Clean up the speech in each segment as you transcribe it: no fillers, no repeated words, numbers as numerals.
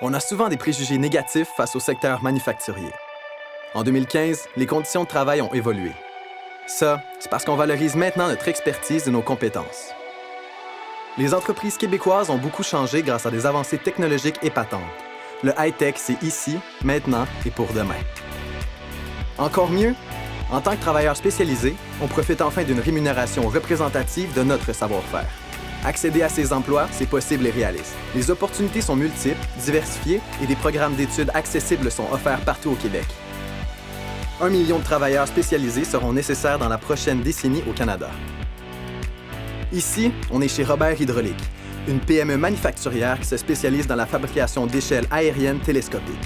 On a souvent des préjugés négatifs face au secteur manufacturier. En 2015, les conditions de travail ont évolué. Ça, c'est parce qu'on valorise maintenant notre expertise et nos compétences. Les entreprises québécoises ont beaucoup changé grâce à des avancées technologiques épatantes. Le high-tech, c'est ici, maintenant et pour demain. Encore mieux, en tant que travailleur spécialisé, on profite enfin d'une rémunération représentative de notre savoir-faire. Accéder à ces emplois, c'est possible et réaliste. Les opportunités sont multiples, diversifiées et des programmes d'études accessibles sont offerts partout au Québec. 1 million de travailleurs spécialisés seront nécessaires dans la prochaine décennie au Canada. Ici, on est chez Robert Hydraulique, une PME manufacturière qui se spécialise dans la fabrication d'échelles aériennes télescopiques.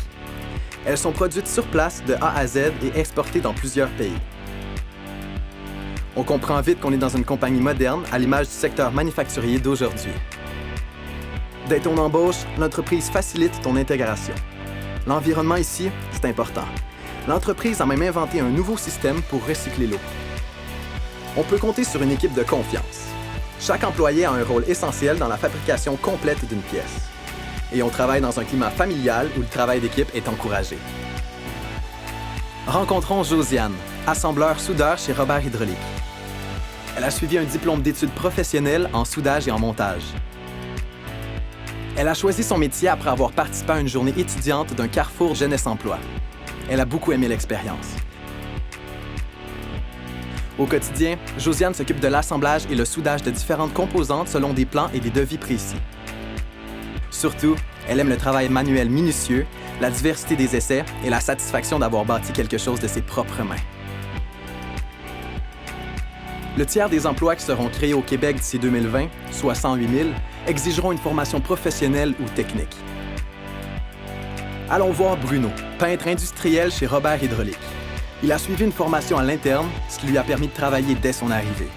Elles sont produites sur place de A à Z et exportées dans plusieurs pays. On comprend vite qu'on est dans une compagnie moderne à l'image du secteur manufacturier d'aujourd'hui. Dès ton embauche, l'entreprise facilite ton intégration. L'environnement ici, c'est important. L'entreprise a même inventé un nouveau système pour recycler l'eau. On peut compter sur une équipe de confiance. Chaque employé a un rôle essentiel dans la fabrication complète d'une pièce. Et on travaille dans un climat familial où le travail d'équipe est encouragé. Rencontrons Josiane, assembleur-soudeur chez Robert Hydraulique. Elle a suivi un diplôme d'études professionnelles en soudage et en montage. Elle a choisi son métier après avoir participé à une journée étudiante d'un carrefour jeunesse-emploi. Elle a beaucoup aimé l'expérience. Au quotidien, Josiane s'occupe de l'assemblage et le soudage de différentes composantes selon des plans et des devis précis. Surtout, elle aime le travail manuel minutieux, la diversité des essais et la satisfaction d'avoir bâti quelque chose de ses propres mains. Le tiers des emplois qui seront créés au Québec d'ici 2020, soit 108 000, exigeront une formation professionnelle ou technique. Allons voir Bruno, peintre industriel chez Robert Hydraulique. Il a suivi une formation à l'interne, ce qui lui a permis de travailler dès son arrivée.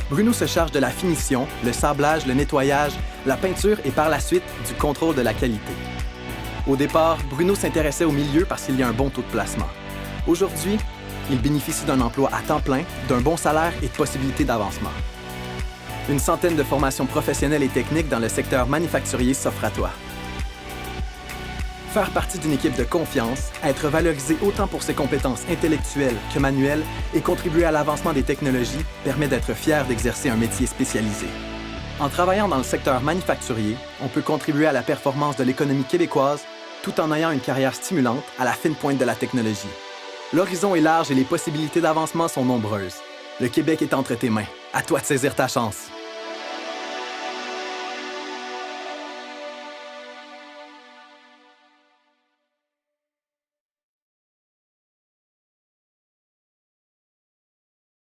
Bruno se charge de la finition, le sablage, le nettoyage, la peinture et par la suite du contrôle de la qualité. Au départ, Bruno s'intéressait au milieu parce qu'il y a un bon taux de placement. Aujourd'hui, il bénéficie d'un emploi à temps plein, d'un bon salaire et de possibilités d'avancement. Une centaine de formations professionnelles et techniques dans le secteur manufacturier s'offrent à toi. Faire partie d'une équipe de confiance, être valorisé autant pour ses compétences intellectuelles que manuelles et contribuer à l'avancement des technologies permet d'être fier d'exercer un métier spécialisé. En travaillant dans le secteur manufacturier, on peut contribuer à la performance de l'économie québécoise tout en ayant une carrière stimulante à la fine pointe de la technologie. L'horizon est large et les possibilités d'avancement sont nombreuses. Le Québec est entre tes mains. À toi de saisir ta chance.